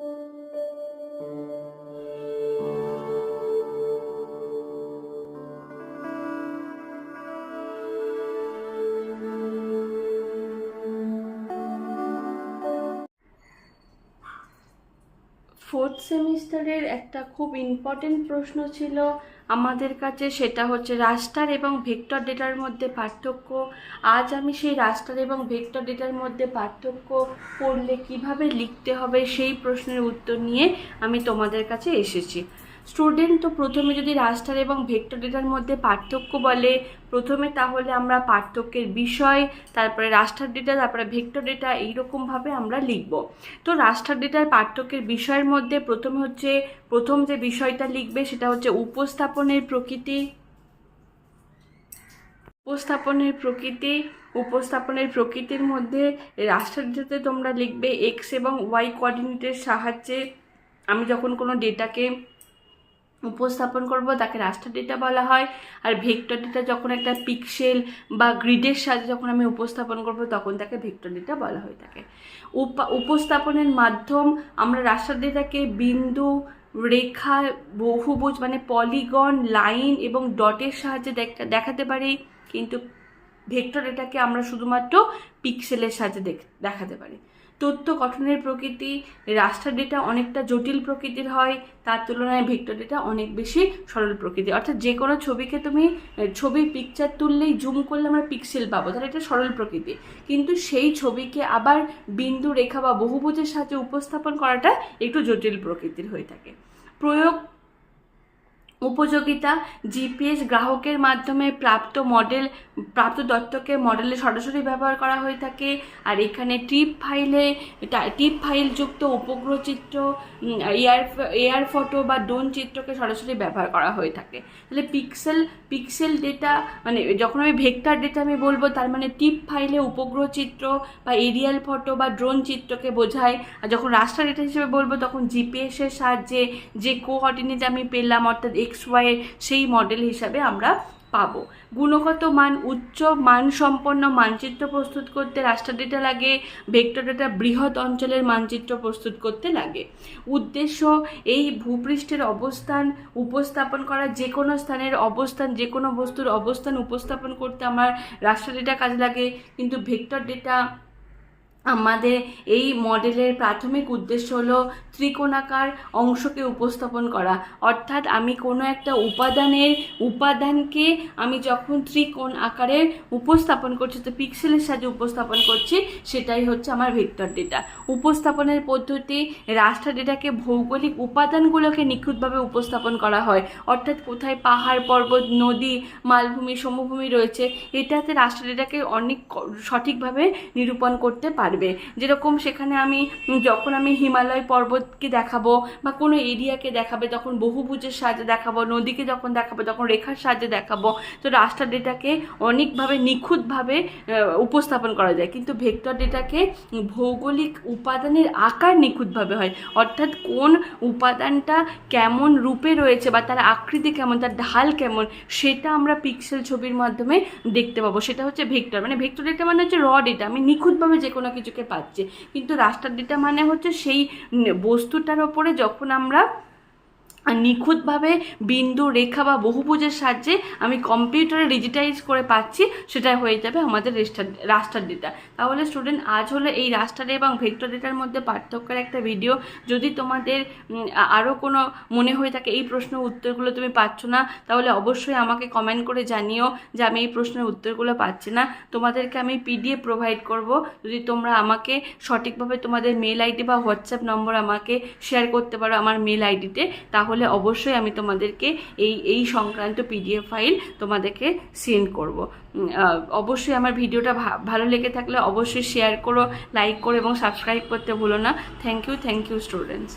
Fourth সেমিস্টারের একটা খুব ইম্পর্টেন্ট প্রশ্ন ছিল আমাদের কাছে, সেটা হচ্ছে রাস্টার এবং ভেক্টর ডেটার মধ্যে পার্থক্য। আজ আমি সেই রাস্টার এবং ভেক্টর ডেটার মধ্যে পার্থক্য পড়লে কিভাবে লিখতে হবে সেই প্রশ্নের উত্তর নিয়ে আমি তোমাদের কাছে এসেছি। স্টুডেন্ট, তো প্রথমে যদি রাস্টার এবং ভেক্টর ডেটার মধ্যে পার্থক্য বলে প্রথমে, তাহলে আমরা পার্থক্যের বিষয়, তারপরে রাস্টার ডেটা, তারপরে ভেক্টর ডেটা, এইরকমভাবে আমরা লিখব। তো রাস্টার ডেটার পার্থক্যের বিষয়ের মধ্যে প্রথম যে বিষয়টা লিখবে সেটা হচ্ছে উপস্থাপনের প্রকৃতি। উপস্থাপনের প্রকৃতির মধ্যে রাস্টার ডেটাতে তোমরা লিখবে এক্স এবং ওয়াই কোঅর্ডিনেটের সাহায্যে আমি যখন কোনো ডেটাকে উপস্থাপন করব তাকে রাস্টার ডেটা বলা হয়। আর ভেক্টর ডেটা যখন একটা পিক্সেল বা গ্রিডের সাহায্যে যখন আমি উপস্থাপন করব তখন তাকে ভেক্টর ডেটা বলা হয়ে থাকে। উপস্থাপনের মাধ্যম আমরা রাস্টার ডেটাকে বিন্দু, রেখা, বহুভুজ মানে পলিগন, লাইন এবং ডটের সাহায্যে দেখাতে পারি, কিন্তু ভেক্টর ডেটাকে আমরা শুধুমাত্র পিক্সেলের সাহায্যে দেখাতে পারি। তথ্য গঠনের প্রকৃতি, রাস্টার ডেটা অনেকটা জটিল প্রকৃতির হয়, তার তুলনায় ভেক্টর ডেটা অনেক বেশি সরল প্রকৃতির। অর্থাৎ যে কোনো ছবিকে তুমি পিকচার তুললেই জুম করলে আমরা পিক্সেল পাবো, তাহলে এটা সরল প্রকৃতি। কিন্তু সেই ছবিকে আবার বিন্দু, রেখা বা বহুভুজের সাহায্যে উপস্থাপন করাটা একটু জটিল প্রকৃতির হয়ে থাকে। প্রয়োগ উপযোগিতা, জিপিএস গ্রাহকের মাধ্যমে প্রাপ্ত তথ্যকে মডেলে সরাসরি ব্যবহার করা হয়ে থাকে। আর এখানে টিপ ফাইল যুক্ত উপগ্রহ চিত্র, এয়ার ফটো বা ড্রোন চিত্রকে সরাসরি ব্যবহার করা হয়ে থাকে। তাহলে পিক্সেল ডেটা মানে যখন আমি ভেক্টর ডেটা আমি বলবো, তার মানে টিপ ফাইলে উপগ্রহ চিত্র বা এরিয়াল ফটো বা ড্রোন চিত্রকে বোঝায়। আর যখন রাস্টার ডেটা হিসেবে বলবো তখন জিপিএসের সাহায্যে যে কোঅর্ডিনেট আমি পেলাম অর্থাৎ এক্স ওয়াই সেই মডেল হিসাবে আমরা পাবো। গুণগত মান, উচ্চ মানসম্পন্ন মানচিত্র প্রস্তুত করতে রাস্টার ডেটা লাগে, ভেক্টর ডেটা বৃহৎ অঞ্চলের মানচিত্র প্রস্তুত করতে লাগে। উদ্দেশ্য, এই ভূপৃষ্ঠের অবস্থান উপস্থাপন করা, যে কোনো স্থানের অবস্থান, যে কোনো বস্তুর অবস্থান উপস্থাপন করতে আমার রাস্টার ডেটা কাজে লাগে। কিন্তু ভেক্টর ডেটা আমাদের এই মডেলের প্রাথমিক উদ্দেশ্য হলো ত্রিকোণাকার অংশকে উপস্থাপন করা। অর্থাৎ আমি কোনো একটা উপাদানকে আমি যখন ত্রিকোণ আকারে উপস্থাপন করছি, তো পিক্সেলের সাহায্যে উপস্থাপন করছি, সেটাই হচ্ছে আমার ভেক্টর ডেটা। উপস্থাপনের পদ্ধতি, রাস্টার ডেটাকে ভৌগোলিক উপাদানগুলোকে নিখুঁতভাবে উপস্থাপন করা হয়। অর্থাৎ কোথায় পাহাড়, পর্বত, নদী, মালভূমি, সমভূমি রয়েছে, এটাতে রাস্টার ডেটাকে অনেক সঠিকভাবে নিরূপণ করতে পারে। যেরকম সেখানে যখন আমি হিমালয় পর্বতকে দেখাবো বা কোনো এরিয়াকে দেখাবে তখন বহুভুজের সাহায্যে দেখাবো, নদীকে যখন দেখাবো তখন রেখার সাহায্যে দেখাবো। তো রাস্টার ডেটাকে অনেকভাবে নিখুঁতভাবে উপস্থাপন করা যায়, কিন্তু ভেক্টর ডেটাকে ভৌগোলিক উপাদানের আকার নিখুঁতভাবে হয়। অর্থাৎ কোন উপাদানটা কেমন রূপে রয়েছে বা তার আকৃতি কেমন, তার ঢাল কেমন, সেটা আমরা পিক্সেল ছবির মাধ্যমে দেখতে পাবো। সেটা হচ্ছে ভেক্টর ডেটা মানে হচ্ছে র ডেটা, আমি নিখুঁতভাবে যে কোনো কিছুকে পাচ্ছে। কিন্তু রাস্টার ডেটা মানে হচ্ছে সেই বস্তুটার ওপরে যখন আমরা নিখুঁতভাবে বিন্দু, রেখা বা বহুভুজের সাহায্যে আমি কম্পিউটারে ডিজিটাইজ করে পাচ্ছি, সেটা হয়ে যাবে আমাদের রাস্টার ডেটা। তাহলে স্টুডেন্ট, আজ হলো এই রাস্টার এবং ভেক্টর ডেটার মধ্যে পার্থক্যের একটা ভিডিও। যদি তোমাদের আরও কোনো মনে হয়ে থাকে এই প্রশ্নের উত্তরগুলো তুমি পাচ্ছ না, তাহলে অবশ্যই আমাকে কমেন্ট করে জানিও যে আমি এই প্রশ্নের উত্তরগুলো পাচ্ছি না। তোমাদেরকে আমি পিডিএফ প্রোভাইড করব, যদি তোমরা আমাকে সঠিকভাবে তোমাদের মেল আইডি বা হোয়াটসঅ্যাপ নম্বর আমাকে শেয়ার করতে পারো আমার মেল আইডিতে, তাহলে অবশ্যই আমি তোমাদেরকে এই সংক্রান্ত পিডিএফ ফাইল তোমাদেরকে সেন্ড করব। অবশ্যই আমার ভিডিওটা ভালো লেগে থাকলে অবশ্যই শেয়ার করো, লাইক করো এবং সাবস্ক্রাইব করতে ভুলো না। Thank you students.